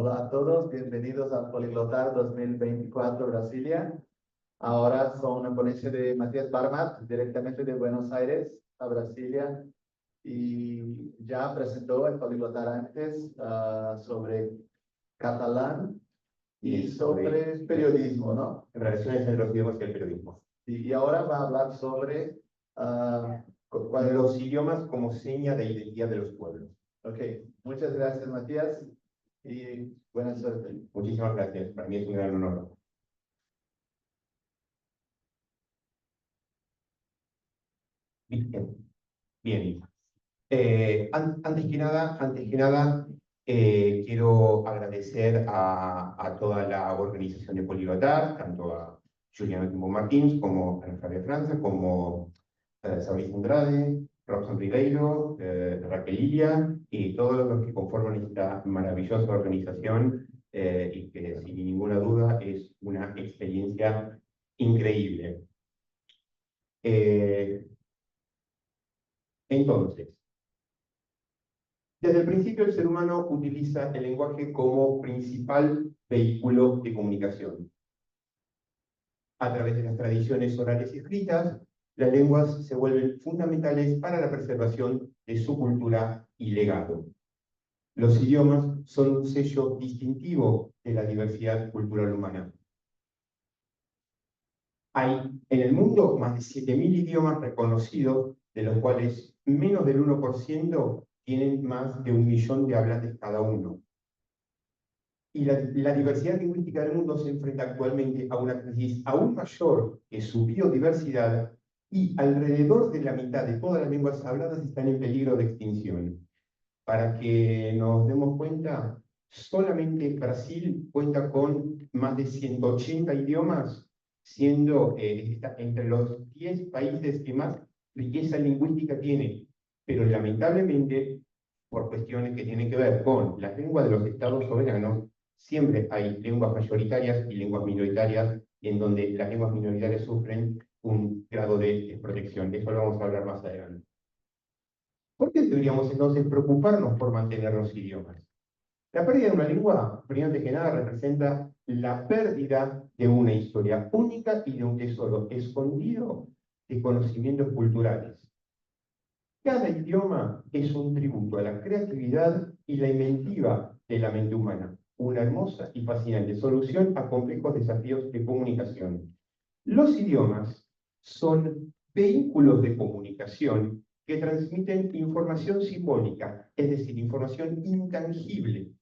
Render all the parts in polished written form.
Hola a todos, bienvenidos al Poliglotar 2024 Brasilia. Ahora son una ponencia de Matías Barmat, directamente de Buenos Aires a Brasilia. Y ya presentó el Poliglotar antes sobre catalán y sobre periodismo, ¿no? Relaciones entre los idiomas y el periodismo. Y ahora va a hablar sobre los idiomas como seña de identidad de los pueblos. Ok, muchas gracias Matías y buena suerte. Muchísimas gracias, para mí es un gran honor. Bien. Antes que nada, quiero agradecer a toda la organización de Poliglotar, tanto a Juliano Timbo Martins, como a Ana Flavia Franza, como a Sabrina Andrade, Robson Ribeiro, Raquel Ilia, y todos los que conforman esta maravillosa organización, y que sin ninguna duda es una experiencia increíble. Entonces, desde el principio el ser humano utiliza el lenguaje como principal vehículo de comunicación. A través de las tradiciones orales y escritas, las lenguas se vuelven fundamentales para la preservación de su cultura y legado. Los idiomas son un sello distintivo de la diversidad cultural humana. Hay en el mundo más de 7.000 idiomas reconocidos, de los cuales menos del 1% tienen más de 1 millón de hablantes cada uno. Y la diversidad lingüística del mundo se enfrenta actualmente a una crisis aún mayor que su biodiversidad, y alrededor de la mitad de todas las lenguas habladas están en peligro de extinción. Para que nos demos cuenta, solamente Brasil cuenta con más de 180 idiomas, siendo entre los 10 países que más riqueza lingüística tiene. Pero lamentablemente, por cuestiones que tienen que ver con las lenguas de los estados soberanos, siempre hay lenguas mayoritarias y lenguas minoritarias, en donde las lenguas minoritarias sufren un grado de desprotección. De eso lo vamos a hablar más adelante. ¿Por qué deberíamos entonces preocuparnos por mantener los idiomas? La pérdida de una lengua, primero que nada, representa la pérdida de una historia única y de un tesoro escondido de conocimientos culturales. Cada idioma es un tributo a la creatividad y la inventiva de la mente humana, una hermosa y fascinante solución a complejos desafíos de comunicación. Los idiomas son vehículos de comunicación que transmiten información simbólica, es decir, información intangible,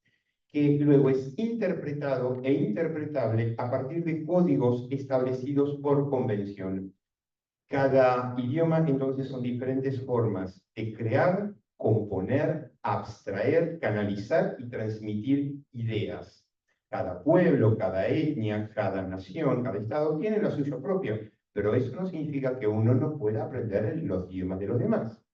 que luego es interpretado e interpretable a partir de códigos establecidos por convención. Cada idioma, entonces, son diferentes formas de crear, componer, abstraer, canalizar y transmitir ideas. Cada pueblo, cada etnia, cada nación, cada estado tiene lo suyo propio, pero eso no significa que uno no pueda aprender los idiomas de los demás.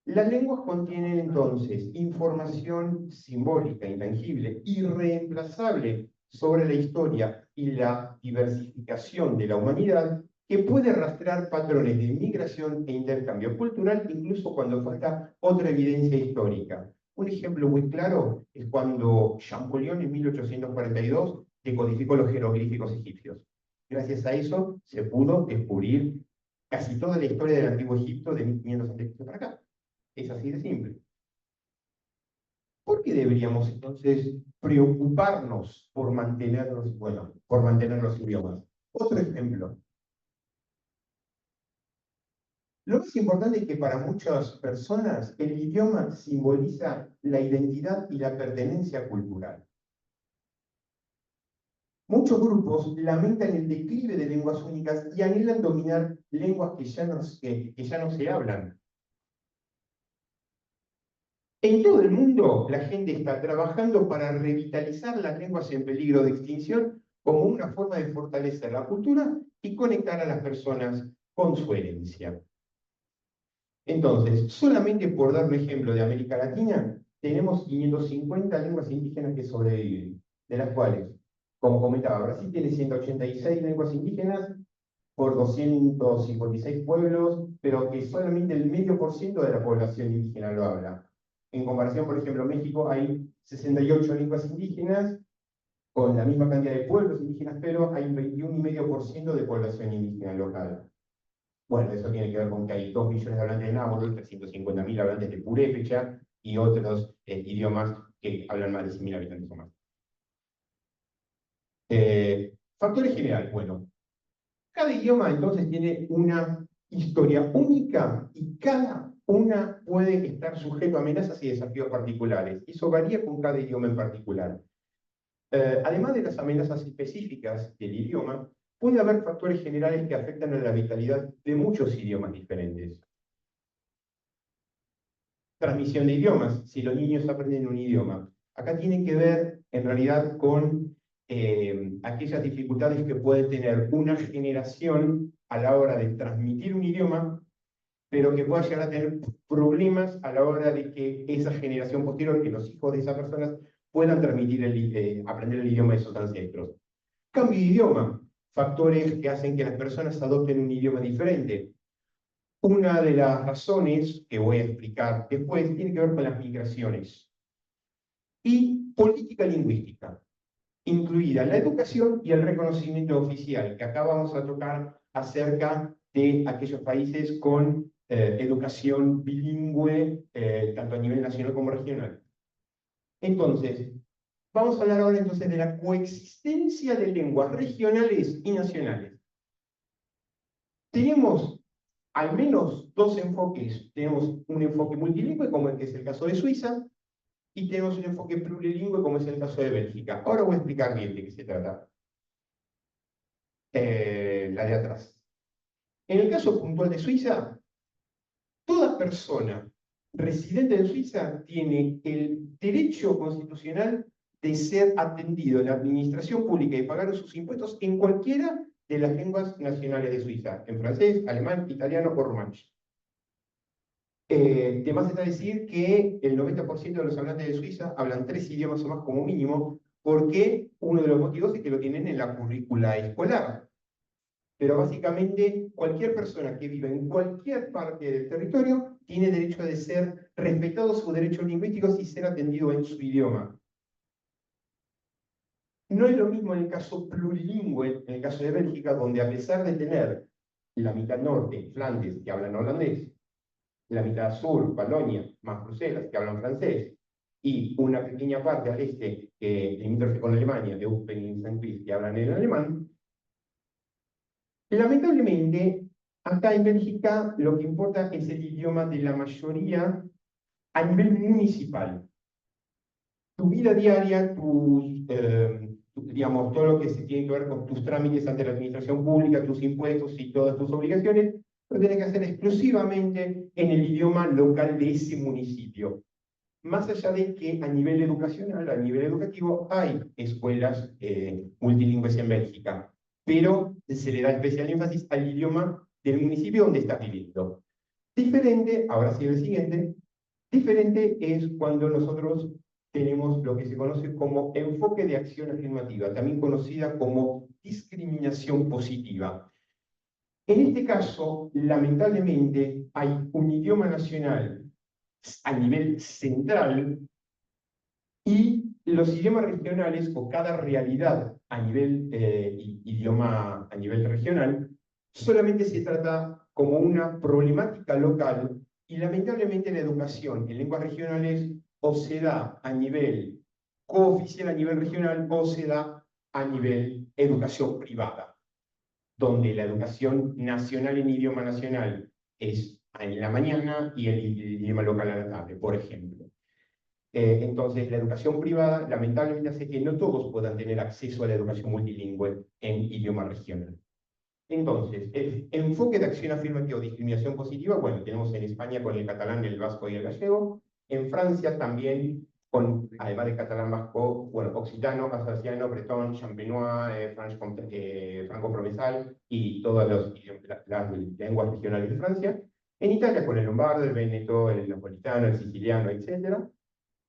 Las lenguas contienen entonces información simbólica, intangible, irreemplazable sobre la historia y la diversificación de la humanidad, que puede rastrear patrones de migración e intercambio cultural incluso cuando falta otra evidencia histórica. Un ejemplo muy claro es cuando Champollion en 1842 decodificó los jeroglíficos egipcios. Gracias a eso se pudo descubrir casi toda la historia del Antiguo Egipto de 1500 a.C. para acá. Es así de simple. ¿Por qué deberíamos entonces preocuparnos por mantener los idiomas? Otro ejemplo. Lo más importante es que para muchas personas el idioma simboliza la identidad y la pertenencia cultural. Muchos grupos lamentan el declive de lenguas únicas y anhelan dominar lenguas que ya no se hablan. En todo el mundo, la gente está trabajando para revitalizar las lenguas en peligro de extinción como una forma de fortalecer la cultura y conectar a las personas con su herencia. Entonces, solamente por dar un ejemplo de América Latina, tenemos 550 lenguas indígenas que sobreviven, de las cuales, como comentaba, Brasil tiene 186 lenguas indígenas por 256 pueblos, pero que solamente el 0,5% de la población indígena lo habla. En comparación, por ejemplo, en México hay 68 lenguas indígenas, con la misma cantidad de pueblos indígenas, pero hay un 21,5% de población indígena local. Bueno, eso tiene que ver con que hay 2 millones de hablantes de náhuatl, 350.000 hablantes de purépecha y otros idiomas que hablan más de 100.000 habitantes o más. Factores generales, bueno. Cada idioma entonces tiene una historia única y cada una puede estar sujeto a amenazas y desafíos particulares. Eso varía con cada idioma en particular. Además de las amenazas específicas del idioma, puede haber factores generales que afectan a la vitalidad de muchos idiomas diferentes. Transmisión de idiomas, si los niños aprenden un idioma. Acá tiene que ver, en realidad, con aquellas dificultades que puede tener una generación a la hora de transmitir un idioma, pero que pueda llegar a tener problemas a la hora de que esa generación posterior, que los hijos de esas personas, puedan aprender el idioma de sus ancestros. Cambio de idioma, factores que hacen que las personas adopten un idioma diferente. Una de las razones que voy a explicar después tiene que ver con las migraciones. Y política lingüística, incluida la educación y el reconocimiento oficial, que acá vamos a tocar acerca de aquellos países con educación bilingüe, tanto a nivel nacional como regional. Entonces, vamos a hablar ahora entonces de la coexistencia de lenguas regionales y nacionales. Tenemos al menos 2 enfoques. Tenemos un enfoque multilingüe, como el que es el caso de Suiza, y tenemos un enfoque plurilingüe, como es el caso de Bélgica. Ahora voy a explicar bien de qué se trata. La de atrás. En el caso puntual de Suiza, toda persona residente en Suiza tiene el derecho constitucional de ser atendido en la administración pública y pagar sus impuestos en cualquiera de las lenguas nacionales de Suiza, en francés, alemán, italiano o romanche. De más está decir que el 90% de los hablantes de Suiza hablan 3 idiomas o más como mínimo, porque uno de los motivos es que lo tienen en la currícula escolar. Pero básicamente cualquier persona que viva en cualquier parte del territorio tiene derecho de ser respetado sus derechos lingüísticos y ser atendido en su idioma. No es lo mismo en el caso plurilingüe, en el caso de Bélgica, donde a pesar de tener la mitad norte, Flandes, que hablan holandés, la mitad sur, Polonia, más Bruselas, que hablan francés, y una pequeña parte al este, que limítrofe con Alemania, de Eupen y Saint-Priest, que hablan en alemán. Lamentablemente, acá en Bélgica lo que importa es el idioma de la mayoría a nivel municipal. Tu vida diaria, digamos, todo lo que se tiene que ver con tus trámites ante la administración pública, tus impuestos y todas tus obligaciones, lo tienes que hacer exclusivamente en el idioma local de ese municipio. Más allá de que a nivel educacional, a nivel educativo, hay escuelas multilingües en Bélgica, pero se le da especial énfasis al idioma del municipio donde estás viviendo. Diferente, ahora sí el siguiente, diferente es cuando nosotros tenemos lo que se conoce como enfoque de acción afirmativa, también conocida como discriminación positiva. En este caso, lamentablemente, hay un idioma nacional a nivel central y los idiomas regionales o cada realidad a nivel idioma a nivel regional solamente se trata como una problemática local y lamentablemente la educación en lenguas regionales o se da a nivel cooficial a nivel regional o se da a nivel educación privada, donde la educación nacional en idioma nacional es en la mañana y el idioma local a la tarde, por ejemplo. Entonces, la educación privada lamentablemente hace que no todos puedan tener acceso a la educación multilingüe en idioma regional. Entonces, el enfoque de acción afirmativa o discriminación positiva, bueno, tenemos en España con el catalán, el vasco y el gallego, en Francia también, con, además de catalán, vasco, bueno, occitano, alsaciano, bretón, champenois, franco-provenzal y todas las lenguas regionales de Francia. En Italia con el lombardo, el veneto, el napolitano, el siciliano, etc.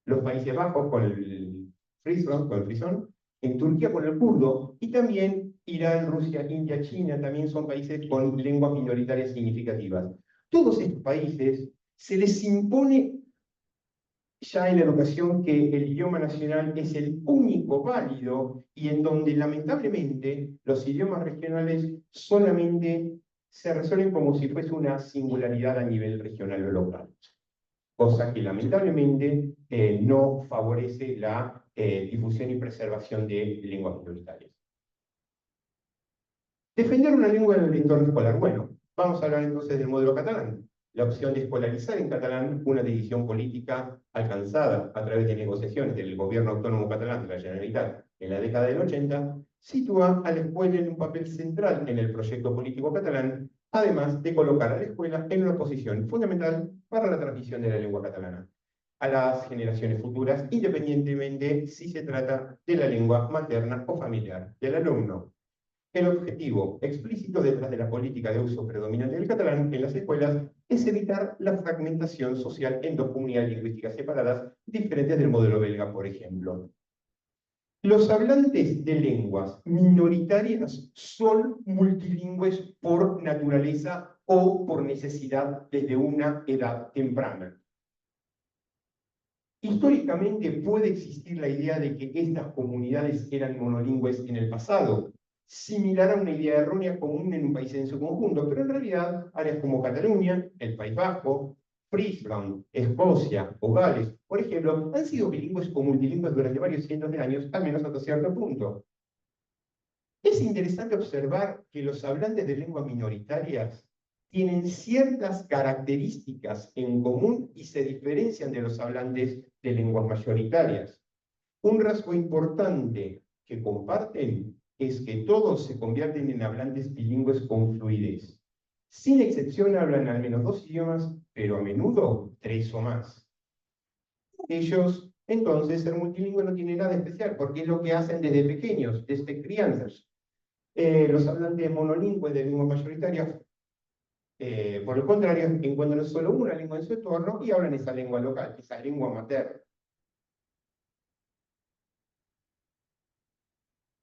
Los Países Bajos con el frisón, en Turquía con el kurdo, y también Irán, Rusia, India, China, también son países con lenguas minoritarias significativas. Todos estos países se les impone ya en la educación que el idioma nacional es el único válido y en donde lamentablemente los idiomas regionales solamente se resuelven como si fuese una singularidad a nivel regional o local, cosa que lamentablemente no favorece la difusión y preservación de lenguas minoritarias. Defender una lengua en el entorno escolar. Bueno, vamos a hablar entonces del modelo catalán. La opción de escolarizar en catalán, una decisión política alcanzada a través de negociaciones del gobierno autónomo catalán de la Generalitat en la década del 80, sitúa a la escuela en un papel central en el proyecto político catalán, además de colocar a la escuela en una posición fundamental para la transmisión de la lengua catalana a las generaciones futuras, independientemente si se trata de la lengua materna o familiar del alumno. El objetivo explícito detrás de la política de uso predominante del catalán en las escuelas es evitar la fragmentación social en dos comunidades lingüísticas separadas, diferentes del modelo belga, por ejemplo. Los hablantes de lenguas minoritarias son multilingües por naturaleza o por necesidad desde una edad temprana. Históricamente puede existir la idea de que estas comunidades eran monolingües en el pasado, similar a una idea errónea común en un país en su conjunto, pero en realidad áreas como Cataluña, el País Vasco, Friesland, Escocia o Gales, por ejemplo, han sido bilingües o multilingües durante varios cientos de años, al menos hasta cierto punto. Es interesante observar que los hablantes de lenguas minoritarias tienen ciertas características en común y se diferencian de los hablantes de lenguas mayoritarias. Un rasgo importante que comparten es que todos se convierten en hablantes bilingües con fluidez. Sin excepción hablan al menos dos idiomas, pero a menudo tres o más. Ellos, entonces, ser multilingüe no tiene nada especial, porque es lo que hacen desde pequeños, desde crianzas. Los hablantes monolingües de lenguas mayoritarias, por el contrario, encuentran solo una lengua en su entorno y hablan esa lengua local, esa lengua materna.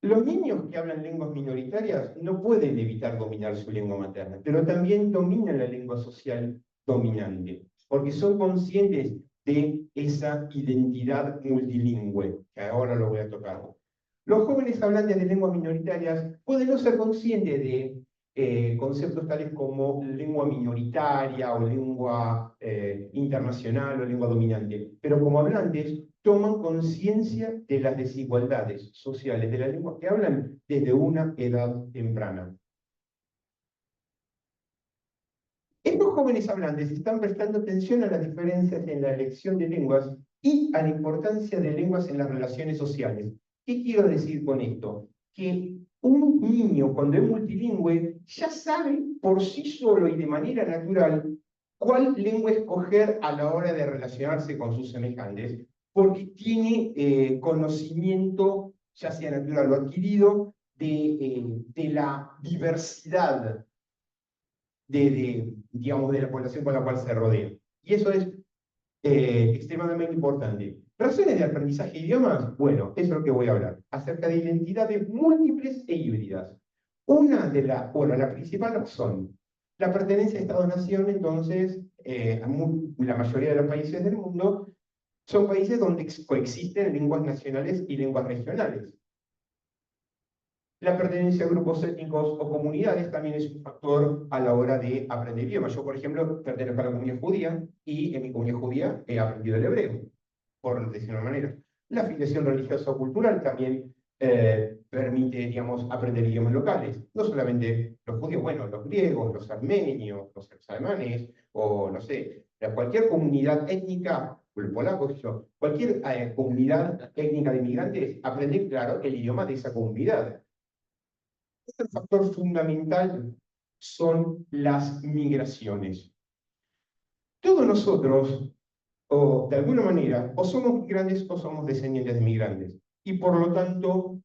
Los niños que hablan lenguas minoritarias no pueden evitar dominar su lengua materna, pero también dominan la lengua social dominante, porque son conscientes de esa identidad multilingüe, que ahora lo voy a tocar. Los jóvenes hablantes de lenguas minoritarias pueden no ser conscientes de conceptos tales como lengua minoritaria o lengua internacional o lengua dominante, pero como hablantes toman conciencia de las desigualdades sociales de la lengua que hablan desde una edad temprana. Estos jóvenes hablantes están prestando atención a las diferencias en la elección de lenguas y a la importancia de lenguas en las relaciones sociales. ¿Qué quiero decir con esto? Que un niño, cuando es multilingüe, ya sabe por sí solo y de manera natural cuál lengua escoger a la hora de relacionarse con sus semejantes, porque tiene conocimiento, ya sea natural o adquirido, de la diversidad digamos, de la población con la cual se rodea. Y eso es extremadamente importante. Razones de aprendizaje de idiomas, bueno, eso es lo que voy a hablar, acerca de identidades múltiples e híbridas. La principal razón, la pertenencia a Estado-Nación, entonces, la mayoría de los países del mundo son países donde coexisten lenguas nacionales y lenguas regionales. La pertenencia a grupos étnicos o comunidades también es un factor a la hora de aprender idiomas. Yo, por ejemplo, pertenezco a la comunidad judía y en mi comunidad judía he aprendido el hebreo, por decirlo de una manera. La afiliación religiosa o cultural también permite, digamos, aprender idiomas locales. No solamente los judíos, bueno, los griegos, los armenios, los alemanes, o no sé, cualquier comunidad étnica, el polaco, cualquier comunidad étnica de inmigrantes, aprender, claro, el idioma de esa comunidad. Otro factor fundamental son las migraciones. Todos nosotros, o de alguna manera, o somos migrantes o somos descendientes de migrantes. Y por lo tanto,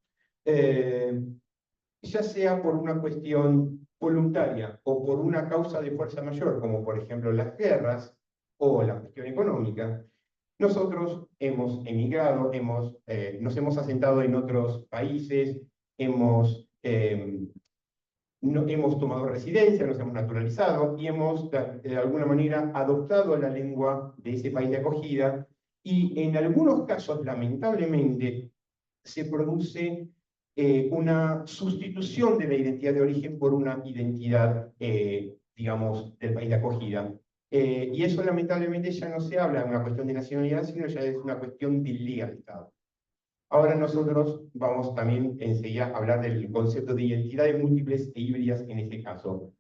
ya sea por una cuestión voluntaria o por una causa de fuerza mayor, como por ejemplo las guerras o la cuestión económica, nosotros hemos emigrado, nos hemos asentado en otros países, hemos tomado residencia, nos hemos naturalizado y hemos de alguna manera adoptado la lengua de ese país de acogida Y en algunos casos, lamentablemente, se produce una sustitución de la identidad de origen por una identidad, digamos, del país de acogida. Y eso lamentablemente ya no se habla de una cuestión de nacionalidad, sino ya es una cuestión de legalidad. Ahora nosotros vamos también enseguida a hablar del concepto de identidades múltiples e híbridas en este caso.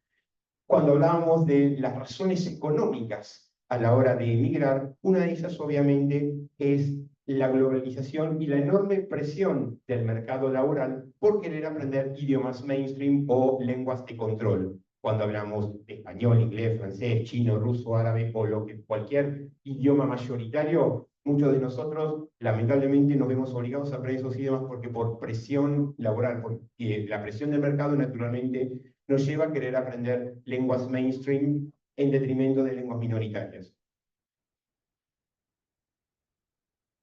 Cuando hablábamos de las razones económicas a la hora de emigrar, una de ellas obviamente es la globalización y la enorme presión del mercado laboral por querer aprender idiomas mainstream o lenguas de control. Cuando hablamos de español, inglés, francés, chino, ruso, árabe o cualquier idioma mayoritario, muchos de nosotros lamentablemente nos vemos obligados a aprender esos idiomas porque por presión laboral, porque la presión del mercado naturalmente nos lleva a querer aprender lenguas mainstream en detrimento de lenguas minoritarias.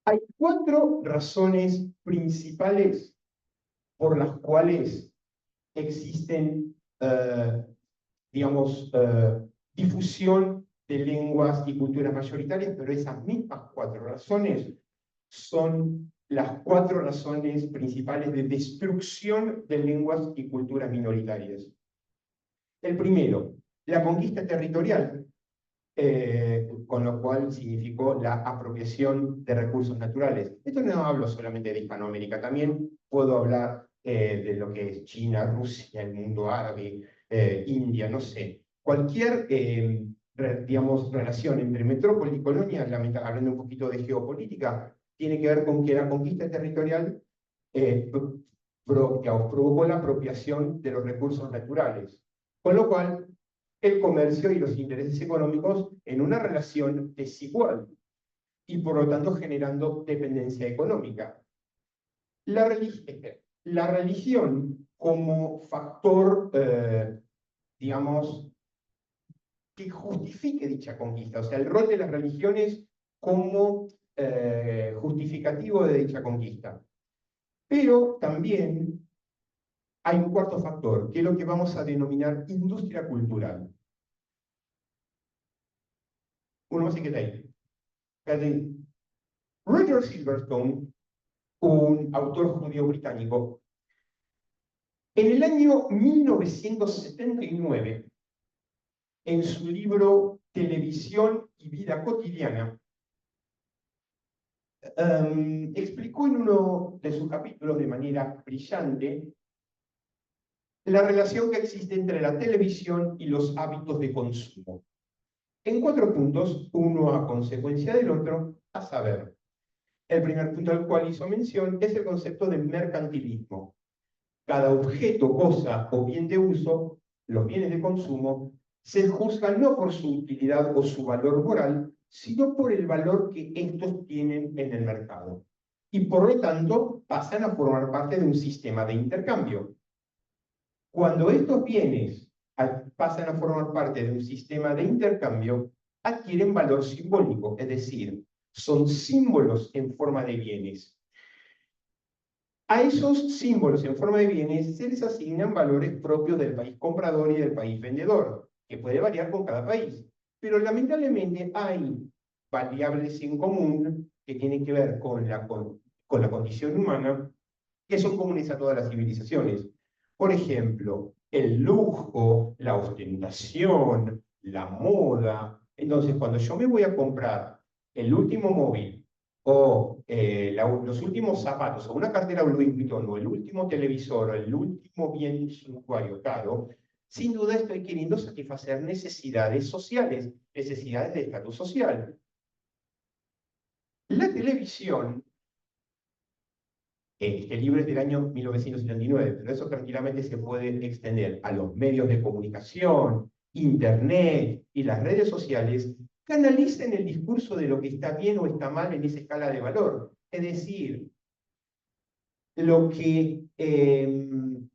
Hay 4 razones principales por las cuales existen, digamos, difusión de lenguas y culturas mayoritarias, pero esas mismas 4 razones son las 4 razones principales de destrucción de lenguas y culturas minoritarias. El primero, la conquista territorial, con lo cual significó la apropiación de recursos naturales. Esto no hablo solamente de Hispanoamérica, también puedo hablar de lo que es China, Rusia, el mundo árabe, India, no sé. Cualquier, digamos, relación entre metrópoli y colonia, hablando un poquito de geopolítica, tiene que ver con que la conquista territorial provocó la apropiación de los recursos naturales. Con lo cual, el comercio y los intereses económicos en una relación desigual y por lo tanto generando dependencia económica. La religión como factor, digamos, que justifique dicha conquista, o sea, el rol de las religiones como justificativo de dicha conquista. Pero también hay un cuarto factor, que es lo que vamos a denominar industria cultural. Uno más que está ahí. Roger Silverstone, un autor judío británico, en el año 1979, en su libro Televisión y vida cotidiana, explicó en uno de sus capítulos de manera brillante la relación que existe entre la televisión y los hábitos de consumo. En 4 puntos, uno a consecuencia del otro, a saber, el primer punto al cual hizo mención es el concepto de mercantilismo. Cada objeto, cosa o bien de uso, los bienes de consumo, se juzgan no por su utilidad o su valor moral, sino por el valor que estos tienen en el mercado. Y por lo tanto, pasan a formar parte de un sistema de intercambio. Cuando estos bienes pasan a formar parte de un sistema de intercambio, adquieren valor simbólico, es decir, son símbolos en forma de bienes. A esos símbolos en forma de bienes se les asignan valores propios del país comprador y del país vendedor, que puede variar con cada país. Pero lamentablemente hay variables en común que tienen que ver con la condición humana, que son comunes a todas las civilizaciones. Por ejemplo, el lujo, la ostentación, la moda. Entonces, cuando yo me voy a comprar el último móvil o los últimos zapatos o una cartera Louis Vuitton o el último televisor o el último bien suntuario caro, sin duda estoy queriendo satisfacer necesidades sociales, necesidades de estatus social. La televisión, este libro es del año 1979, pero eso tranquilamente se puede extender a los medios de comunicación, Internet y las redes sociales, canalicen el discurso de lo que está bien o está mal en esa escala de valor. Es decir, lo que ¿quién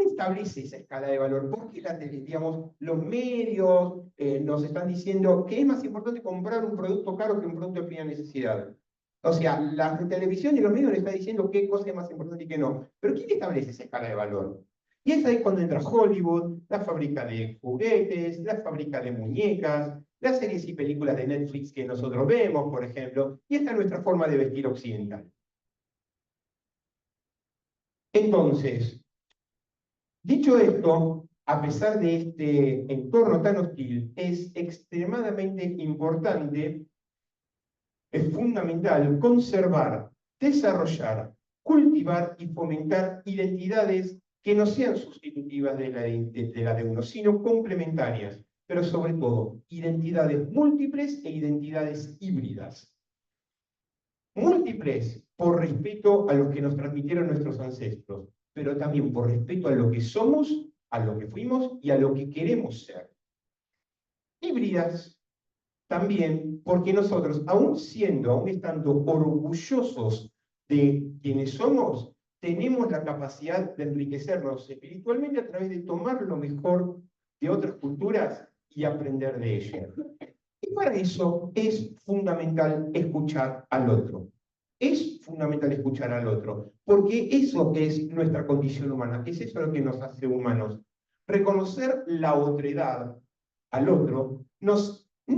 establece esa escala de valor? Porque digamos, los medios nos están diciendo que es más importante comprar un producto caro que un producto de primera necesidad. O sea, la televisión y los medios le están diciendo qué cosa es más importante y qué no. Pero ¿quién establece esa escala de valor? Y es ahí cuando entra Hollywood, la fábrica de juguetes, la fábrica de muñecas, las series y películas de Netflix que nosotros vemos, por ejemplo, y esta es nuestra forma de vestir occidental. Entonces, dicho esto, a pesar de este entorno tan hostil, es extremadamente importante, es fundamental conservar, desarrollar, cultivar y fomentar identidades que no sean sustitutivas de la de uno, sino complementarias, pero sobre todo identidades múltiples e identidades híbridas. Múltiples por respeto a lo que nos transmitieron nuestros ancestros, pero también por respeto a lo que somos, a lo que fuimos y a lo que queremos ser. Híbridas también porque nosotros, aún estando orgullosos de quienes somos, tenemos la capacidad de enriquecernos espiritualmente a través de tomar lo mejor de otras culturas y aprender de ellas. Y para eso es fundamental escuchar al otro. Es fundamental escuchar al otro, porque eso es nuestra condición humana, es eso lo que nos hace humanos. Reconocer la otredad al otro no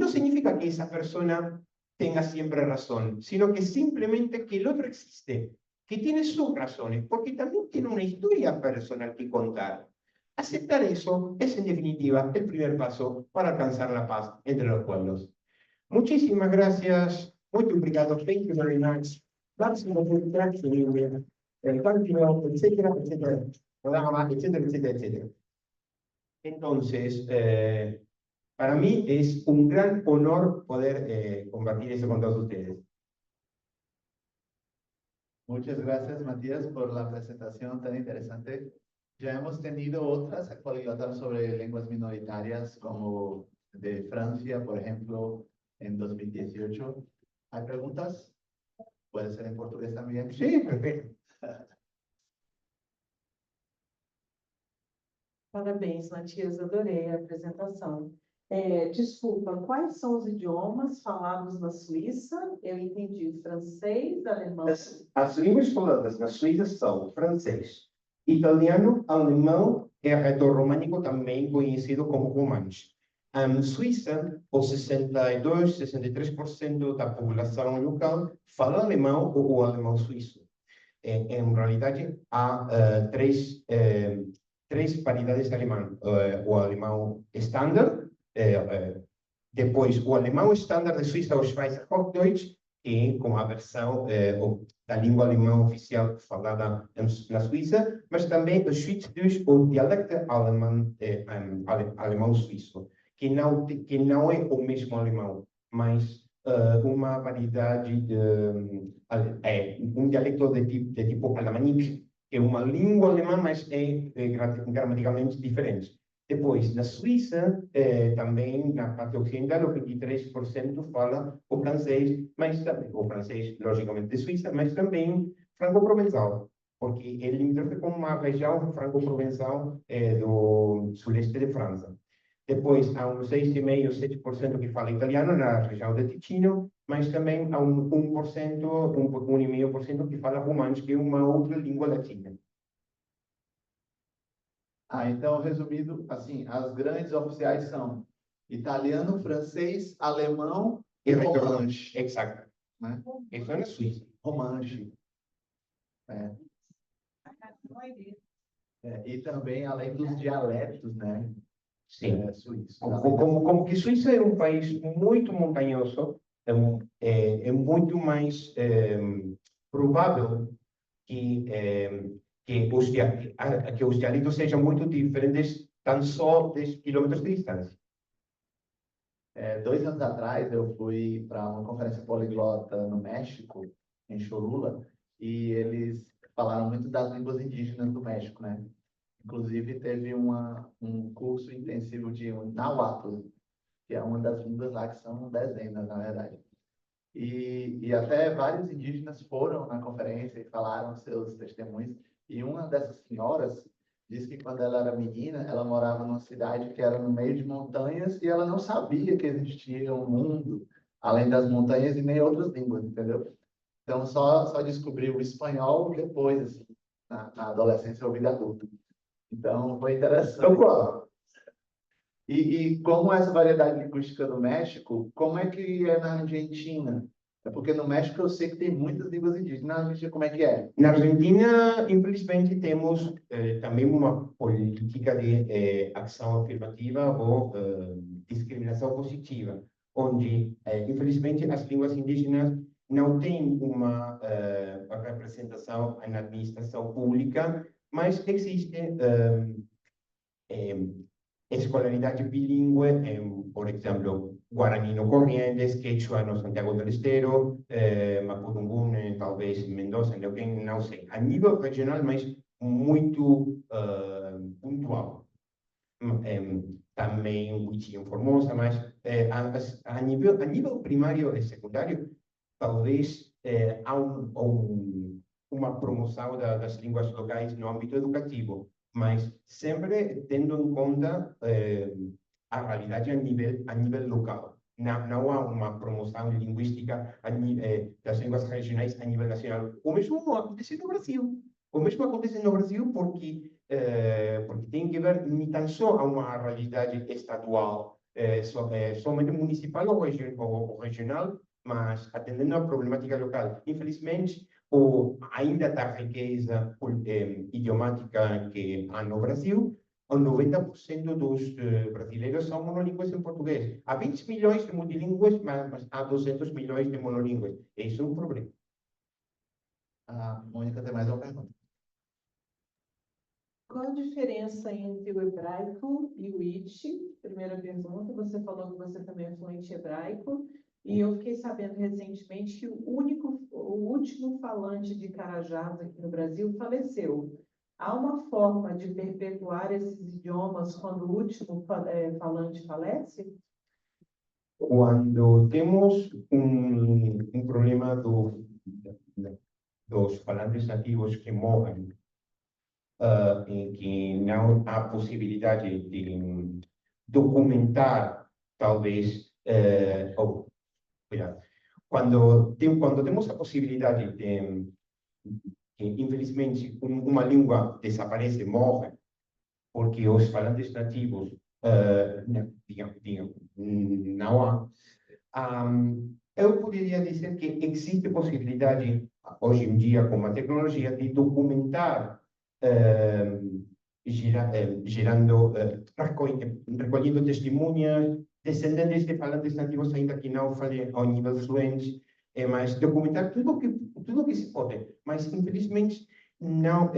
significa que esa persona tenga siempre razón, sino que simplemente que el otro existe, que tiene sus razones, porque también tiene una historia personal que contar. Aceptar eso es, en definitiva, el primer paso para alcanzar la paz entre los pueblos. Muchísimas gracias. Muito obrigado. Thank you very much. That's the introduction, etcétera, etcétera, etcétera, etcétera, etcétera. Entonces, para mí es un gran honor poder compartir eso con todos ustedes. Muchas gracias, Matías, por la presentación tan interesante. Ya hemos tenido otras actualizadas sobre lenguas minoritarias, como de Francia, por ejemplo, en 2018. ¿Hay preguntas? ¿Puede ser en portugués también? Sí, perfecto. Parabéns, Matias, adorei a apresentação. Desculpa, quais são os idiomas falados na Suíça? Eu entendi francês, alemão. As línguas faladas na Suíça são francês, italiano, alemão e reto-românico, também conhecido como romanche. Na Suíça, o 62, 63% da população local fala alemão ou o alemão suíço. Em realidade, há três variedades de alemão. O alemão standard, depois o alemão standard de Suíça, o Schweizer Hochdeutsch, que é como a versão da língua alemã oficial falada na Suíça, mas também o Schweizerdeutsch, o dialecto alemão suíço, que não é o mesmo alemão, mas uma variedade um dialecto de tipo alamanique, que é uma língua alemã, mas é gramaticalmente diferente. Depois, na Suíça, também na parte ocidental, o 23% fala o francês, mas também o francês, logicamente, de Suíça, mas também franco-provençal, porque é limítrofe com uma região franco-provençal do suleste de França. Depois, há uns 6,5%, 7% que fala italiano na região de Ticino, mas também há 1%, 1,5% que fala romanche, que é uma outra língua latina. Então, resumindo, assim, as grandes oficiais são italiano, francês, alemão e romanche. Exato. Né? Isso é na Suíça. Romanche. E também, além dos dialetos, né? Sim. Suíços. Como que Suíça é um país muito montanhoso, é muito mais provável que os dialetos sejam muito diferentes, tão só 10 quilômetros de distância. 2 anos atrás, eu fui para uma conferência poliglota no México, em Cholula, e eles falaram muito das línguas indígenas do México, né? Inclusive, teve um curso intensivo de Nahuatl, que é uma das línguas lá que são dezenas, na verdade. E até vários indígenas foram na conferência e falaram seus testemunhos. E uma dessas senhoras disse que quando ela era menina, ela morava numa cidade que era no meio de montanhas e ela não sabia que existia um mundo além das montanhas e nem outras línguas, entendeu? Então, só descobriu o espanhol depois, assim, na adolescência ou vida adulta. Então, foi interessante. Então, qual? E como essa variedade linguística do México, como é que é na Argentina? É porque no México eu sei que tem muitas línguas indígenas. Na Argentina, como é que é? Na Argentina, infelizmente, temos também uma política de ação afirmativa ou discriminação positiva, onde, infelizmente, as línguas indígenas não têm uma representação na administração pública, mas existe escolaridade bilíngue, por exemplo, Guarani no Corrientes, Quechua no Santiago del Estero, Mapudungun, talvez em Mendoza, em Neuquén, não sei. A nível regional, mas muito pontual. Também Huichi em Formosa, mas a nível primário e secundário, talvez há uma promoção das línguas locais no âmbito educativo, mas sempre tendo em conta a realidade a nível local. Não há uma promoção linguística das línguas regionais a nível nacional. O mesmo acontece no Brasil. O mesmo acontece no Brasil porque tem que ver nem tão só a uma realidade estadual, somente municipal ou regional, mas atendendo a problemática local. Infelizmente, ainda a riqueza idiomática que há no Brasil, o 90% dos brasileiros são monolíngues em português. Há 20 milhões de multilíngues, mas há 200 milhões de monolíngues. Isso é um problema. A Mônica tem mais uma pergunta. Qual a diferença entre o hebraico e o Yiddish? Primeira pergunta, você falou que você também é fluente em hebraico, e eu fiquei sabendo recentemente que o último falante de Carajás aqui no Brasil faleceu. Há uma forma de perpetuar esses idiomas quando o último falante falece? Quando temos problema dos falantes nativos que morrem, em que não há possibilidade de documentar, talvez, quando temos a possibilidade de, infelizmente, uma língua desaparece, morre, porque os falantes nativos não há. Eu poderia dizer que existe possibilidade, hoje em dia, com a tecnologia, de documentar, recolhendo testemunhas, descendentes de falantes nativos, ainda que não falem ao nível fluente, mas documentar tudo que se pode. Mas, infelizmente, não.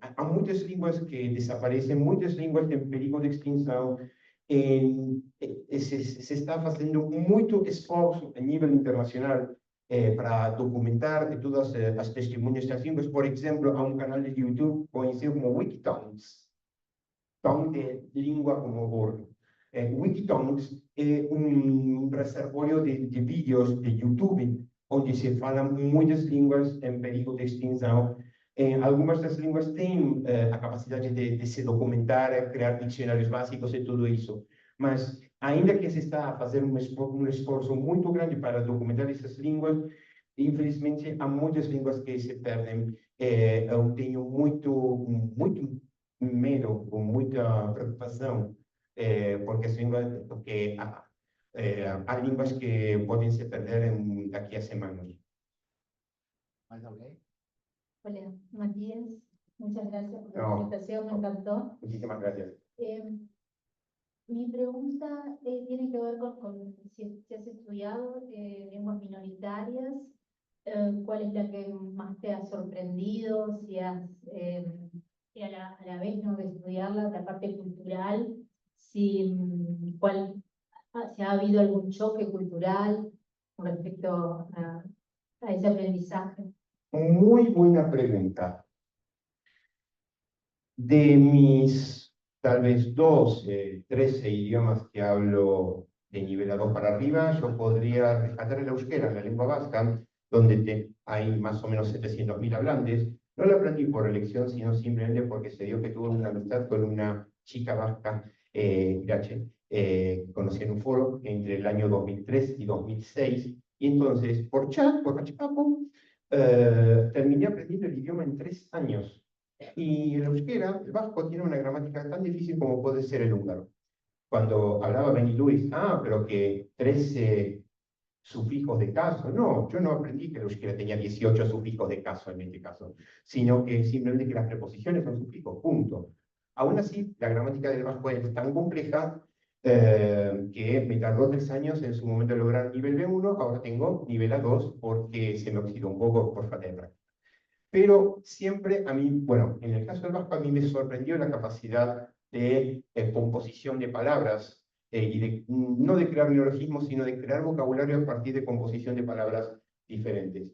Há muitas línguas que desaparecem, muitas línguas em perigo de extinção. Se está fazendo muito esforço a nível internacional para documentar todas as testemunhas das línguas. Por exemplo, há um canal de YouTube conhecido como Wikitongues, tongue de língua como bordo. Wikitongues é um reservório de vídeos de YouTube onde se falam muitas línguas em perigo de extinção. Algumas das línguas têm a capacidade de se documentar, criar dicionários básicos e tudo isso. Mas, ainda que se está a fazer um esforço muito grande para documentar essas línguas, infelizmente, há muitas línguas que se perdem. Eu tenho muito medo, muita preocupação, porque há línguas que podem se perder daqui a semanas. Mais alguém? Hola, Matías, muchas gracias por la No. presentación, me encantó. Muchísimas gracias. Mi pregunta tiene que ver con si has estudiado lenguas minoritarias, cuál es la que más te ha sorprendido, si has, y a la vez no de estudiarla, la parte cultural, si ha habido algún choque cultural con respecto a ese aprendizaje. Muy buena pregunta. De mis, tal vez 12, 13 idiomas que hablo de nivel A2 para arriba, yo podría rescatar el euskera, la lengua vasca, donde hay más o menos 700.000 hablantes. No lo aprendí por elección, sino simplemente porque se dio que tuve una amistad con una chica vasca, Irache, que conocí en un foro entre el año 2003 y 2006. Y entonces, por chat, por cachipapo, terminé aprendiendo el idioma en 3 años. Y el euskera, el vasco, tiene una gramática tan difícil como puede ser el húngaro. Cuando hablaba Benny Lewis, pero que 13 sufijos de caso. No, yo no aprendí que el euskera tenía 18 sufijos de caso en este caso, sino que simplemente que las preposiciones son sufijos, punto. Aún así, la gramática del vasco es tan compleja que me tardó 3 años en su momento lograr nivel B1, ahora tengo nivel A2 porque se me oxidó un poco por falta de práctica. Pero siempre a mí, bueno, en el caso del vasco a mí me sorprendió la capacidad de composición de palabras y no de crear neologismos, sino de crear vocabulario a partir de composición de palabras diferentes.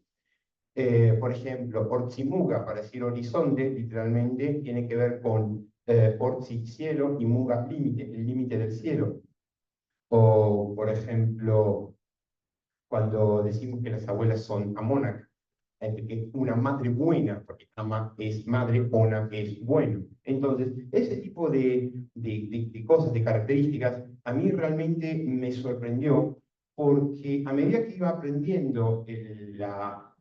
Por ejemplo, ortzimuga, para decir horizonte, literalmente, tiene que ver con ortzi, cielo, y muga, límite, el límite del cielo. O, por ejemplo, cuando decimos que las abuelas son amonac, que una madre buena, porque ama es madre, ona es bueno. Entonces, ese tipo de cosas, de características, a mí realmente me sorprendió, porque a medida que iba aprendiendo la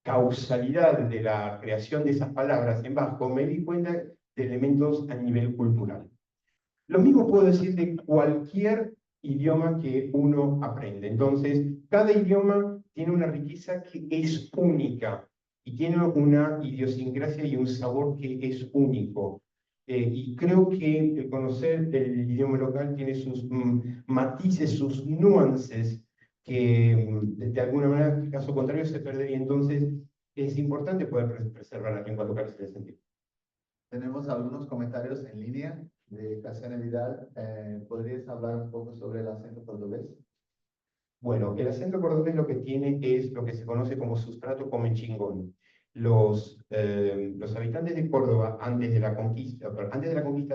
causalidad de la creación de esas palabras en vasco, me di cuenta de elementos a nivel cultural. Lo mismo puedo decir de cualquier idioma que uno aprende. Entonces, cada idioma tiene una riqueza que es única y tiene una idiosincrasia y un sabor que es único. Y creo que el conocer el idioma local tiene sus matices, sus nuances, que de alguna manera, en caso contrario, se perdería. Entonces, es importante poder preservar la lengua local en ese sentido. Tenemos algunos comentarios en línea de Casiana Vidal. ¿Podrías hablar un poco sobre el acento cordobés? Bueno, el acento cordobés lo que tiene es lo que se conoce como sustrato comechingón. Los habitantes de Córdoba, antes de la conquista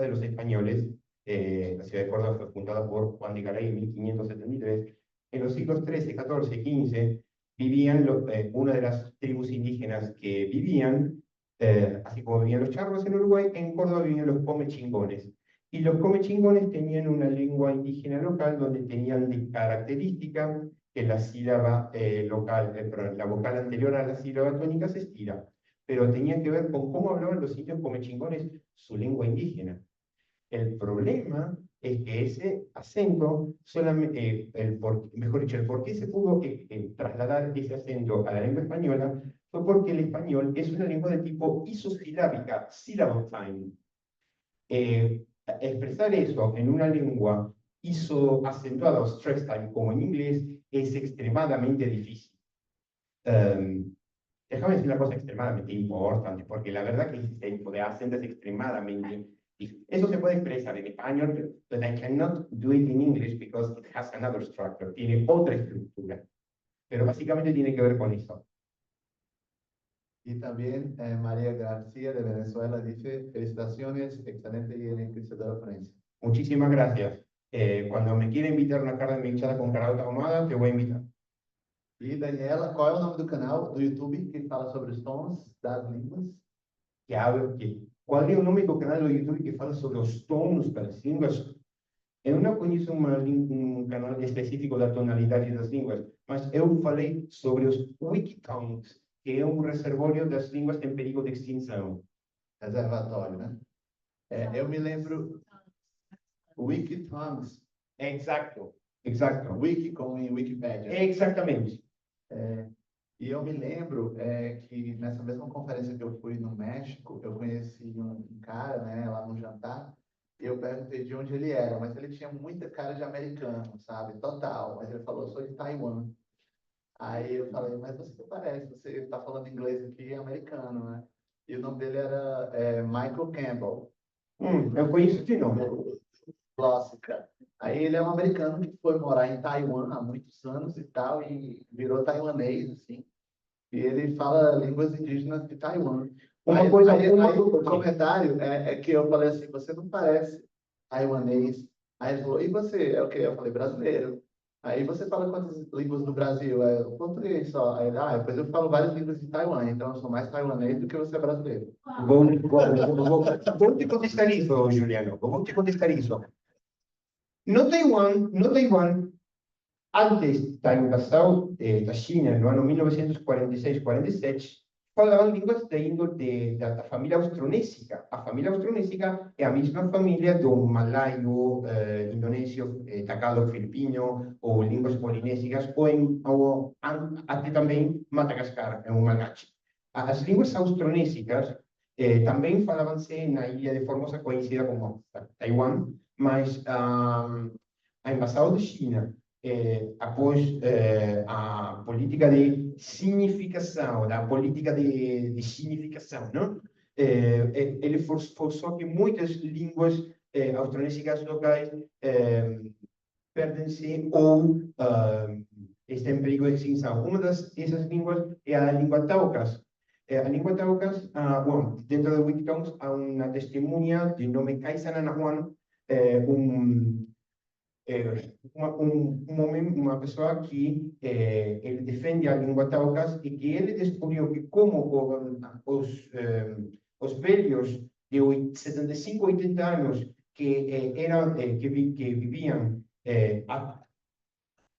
de los españoles, la ciudad de Córdoba fue fundada por Juan de Garay en 1573, en los siglos XIII, XIV, XV, vivían una de las tribus indígenas que vivían, así como vivían los charros en Uruguay, en Córdoba vivían los comechingones. Y los comechingones tenían una lengua indígena local donde tenían de característica que la sílaba la vocal anterior a la sílaba tónica se estira, pero tenía que ver con cómo hablaban los indios comechingones su lengua indígena. El problema es que ese acento, mejor dicho, el por qué se pudo trasladar ese acento a la lengua española, fue porque el español es una lengua de tipo isosilábica, syllable time. Expresar eso en una lengua isoacentuada o stress time como en inglés es extremadamente difícil. Déjame decir una cosa extremadamente importante, porque la verdad que ese tipo de acento es extremadamente difícil. Eso se puede expresar en español, but I cannot do it in English because it has another structure, tiene otra estructura. Pero básicamente tiene que ver con eso. Y también María García de Venezuela dice: felicitaciones, excelente y enriquecedora ponencia. Muchísimas gracias. Cuando me quiera invitar a una carne mechada con carauta ahumada, te voy a invitar. E Daniela, qual é o nome do canal do YouTube que fala sobre os tons das línguas? ¿Cuál es el único canal de YouTube que fala sobre los tonos das línguas? Eu não conheço um canal específico da tonalidade das línguas, mas eu falei sobre os Wikitongues, que é um reservório das línguas em perigo de extinção. Reservatório, né? Eu me lembro... Wikitongues. Exato. Wiki como em Wikipédia. Exatamente. E eu me lembro que nessa mesma conferência que eu fui no México, eu conheci um cara, né, lá no jantar, e eu perguntei de onde ele era, mas ele tinha muita cara de americano, sabe? Total. Mas ele falou: sou de Taiwan. Aí eu falei: mas você parece, você está falando inglês aqui, americano, né? E o nome dele era Michael Campbell. Eu conheço esse nome. Clássica. Aí ele é um americano que foi morar em Taiwan há muitos anos e tal, e virou taiwanês, assim. E ele fala línguas indígenas de Taiwan. O comentário é que eu falei assim: você não parece taiwanês. Aí ele falou: e você? É o quê? Eu falei: brasileiro. Aí você fala quantas línguas do Brasil? O português só. Aí ele: depois eu falo várias línguas de Taiwan, então eu sou mais taiwanês do que você é brasileiro. Vou te contestar isso, Juliano. Vou te contestar isso. No Taiwan, antes da invasão da China, no ano 1946-47, falavam línguas da família austronésica. A família austronésica é a mesma família do malaio, indonésio, tagalo, filipino, ou línguas polinésicas, ou até também Madagascar, é um malgache. As línguas austronésicas também falavam-se na ilha de Formosa, conhecida como Taiwan, mas a embaixada de China, após a política de significação, da política de significação, não? Ele forçou que muitas línguas austronésicas locais perdem-se ou estão em perigo de extinção. Uma dessas línguas é a língua Taucas. A língua Taucas, bom, dentro do Wikitongues há uma testemunha de nome Kaisa Nanahuan, uma pessoa que ele defende a língua Taucas e que ele descobriu que como os velhos de 75, 80 anos que viviam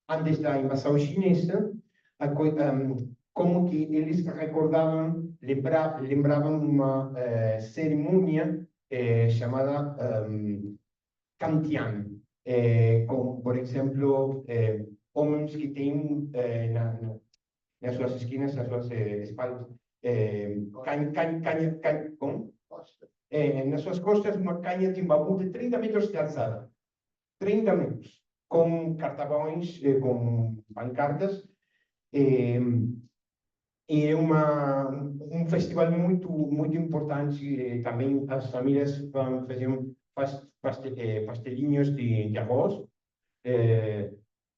antes da invasão chinesa, como que eles recordavam, lembravam uma cerimônia chamada Kantian, como, por exemplo, homens que têm nas suas esquinas, nas suas espaldas, nas suas costas, uma canha de bambu de 30 metros de alçada. 30 metros. Com cartavões, com pancartas. É um festival muito importante. Também as famílias faziam pastelinhos de arroz.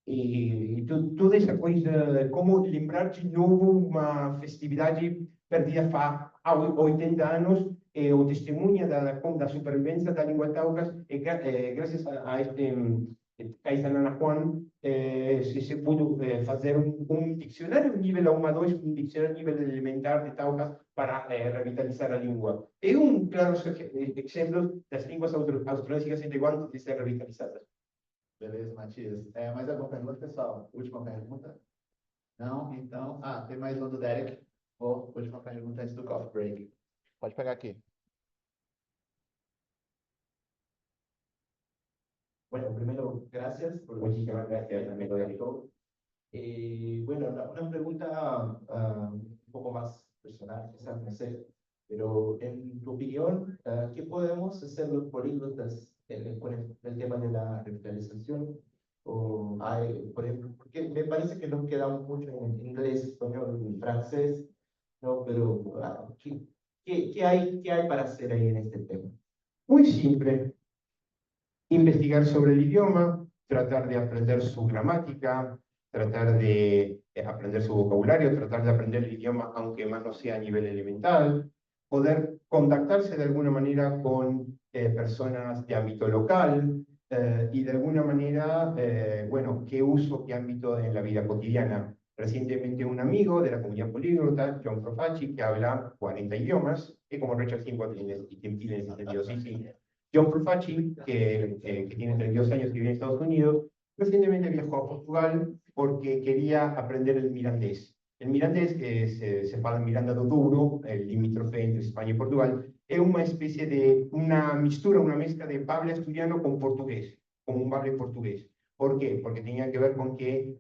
E toda essa coisa, como lembrar de novo uma festividade perdida há 80 anos, o testemunho da sobrevivência da língua Taucas, graças a este Kaisa Nanahuan, se pudo fazer um dicionário nível 1 a 2, um dicionário nível elementar de Taucas para revitalizar a língua. É claro exemplo das línguas austronésicas em Taiwan de ser revitalizadas. Beleza, Matias. Mais alguma pergunta, pessoal? Última pergunta? Não? Então, tem mais uma do Derek. Última pergunta antes do coffee break. Pode pegar aqui. Bueno, primero, gracias por Muchísimas gracias, amigo de todo. Bueno, una pregunta un poco más personal, quizás no sé, pero en tu opinión, ¿qué podemos hacer los políglotas con el tema de la revitalización? O hay, por ejemplo, porque me parece que nos quedamos mucho en inglés, español, francés, ¿no? Pero ¿qué hay para hacer ahí en este tema? Muy simple. Investigar sobre el idioma, tratar de aprender su gramática, tratar de aprender su vocabulario, tratar de aprender el idioma aunque más no sea a nivel elemental, poder contactarse de alguna manera con personas de ámbito local y de alguna manera, bueno, qué uso, qué ámbito en la vida cotidiana. Recientemente un amigo de la comunidad políglota, John Profaci, que habla 40 idiomas, y como Richard Simon tiene entendido, sí. John Profaci, que tiene 32 años y vive en Estados Unidos, recientemente viajó a Portugal porque quería aprender el mirandés. El mirandés, que se fala en Miranda do Douro, el limítrofe entre España y Portugal, es una especie de una mezcla de bable asturiano con portugués, como un bable portugués. ¿Por qué? Porque tenía que ver con que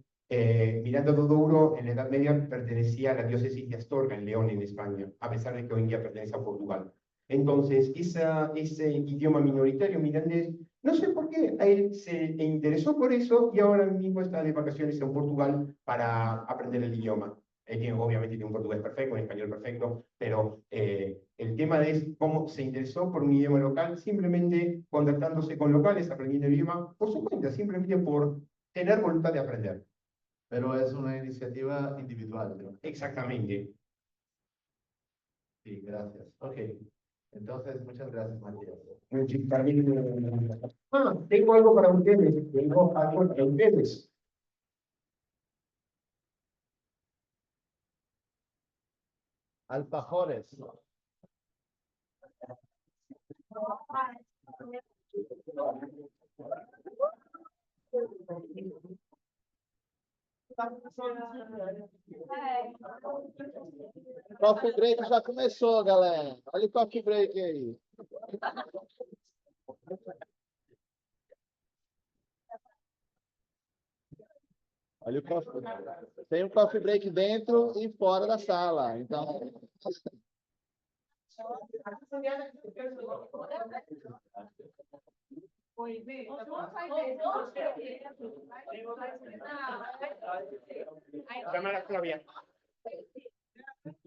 Miranda do Douro en la Edad Media pertenecía a la diócesis de Astorga, en León, en España, a pesar de que hoy en día pertenece a Portugal. Entonces, ese idioma minoritario mirandés, no sé por qué, a él se interesó por eso y ahora mismo está de vacaciones en Portugal para aprender el idioma. Obviamente tiene un portugués perfecto, un español perfecto, pero el tema es cómo se interesó por un idioma local, simplemente contactándose con locales, aprendiendo el idioma por su cuenta, simplemente por tener voluntad de aprender. Pero es una iniciativa individual, ¿no? Exactamente. Sí, gracias. Ok. Entonces, muchas gracias, Matías. Tengo algo para ustedes. Tengo algo para ustedes. Alfajores. Coffee break já começou, galera. Olha o coffee break aí. Olha o coffee. Tem um coffee break dentro e fora da sala. Então. Cámara, Flavia.